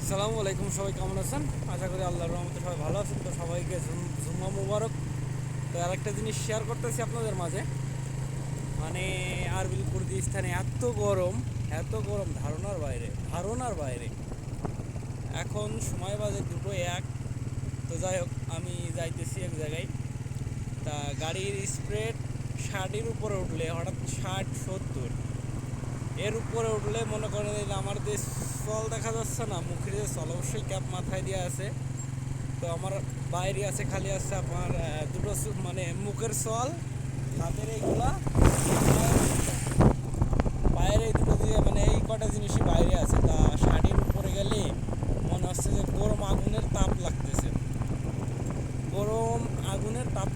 আসসালামু আলাইকুম, সবাই কেমন আছেন? আশা করি আল্লাহর রহমতে সবাই ভালো আছেন। তো সবাইকে জুম্মা মুবারক। তো আরেকটা জিনিস শেয়ার করতেছি আপনাদের মাঝে। মানে আরবিল কুর্দিস্তানে এত গরম ধারণার বাইরে। এখন সময় বাজে 2:01। তো যাই হোক, আমি যাইতেছি এক জায়গায়। তা গাড়ির স্পিড 60-এর উপরে উঠলে, হঠাৎ 60-70 এর উপরে উঠলে মনে করেন যে আমার যে চল দেখা যাচ্ছে না, মুখের যে চল, অবশ্যই ক্যাপ মাথায় দেওয়া আছে। তো আমার বাইরে আছে, খালি আছে আপনার দুটো মানে মুখের সল, হাতের এইগুলা, বাইরে এই দুটো দিয়ে, মানে এই কটা জিনিসই বাইরে আছে। তা শাড়ির উপরে গেলে মনে হচ্ছে যে গরম আগুনের তাপ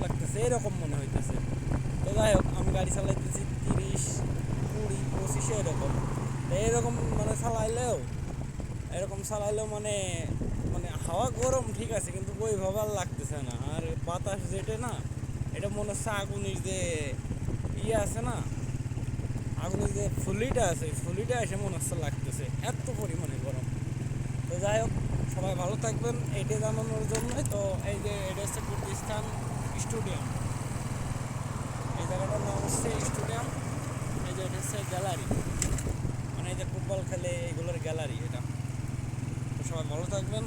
লাগতেছে এরকম মনে হইতেছে। তো যাই হোক, আমি গাড়ি চালাইতেছি 30, 20, 25-এ এরকম। তো এরকম মানে চালাইলেও মানে মানে হাওয়া গরম ঠিক আছে, কিন্তু ওইভাবে আর লাগতেছে না। আর বাতাস যেটা না, এটা মনে হচ্ছে আগুনের যে আছে না, আগুনের যে ফুলিটা এসে মনে হচ্ছে লাগতেছে, এত পরিমাণে গরম। তো যাই হোক, সবাই ভালো থাকবেন এইটা জানানোর জন্যই। তো এই যে এটা হচ্ছে কুর্দিস্তান স্টেডিয়াম, এই জায়গাটার নাম হচ্ছে স্টেডিয়াম। এই যে এটা হচ্ছে গ্যালারি, মানে এই যে ফুটবল খেলে এইগুলোর গ্যালারি এটা। তো সবাই ভালো থাকবেন।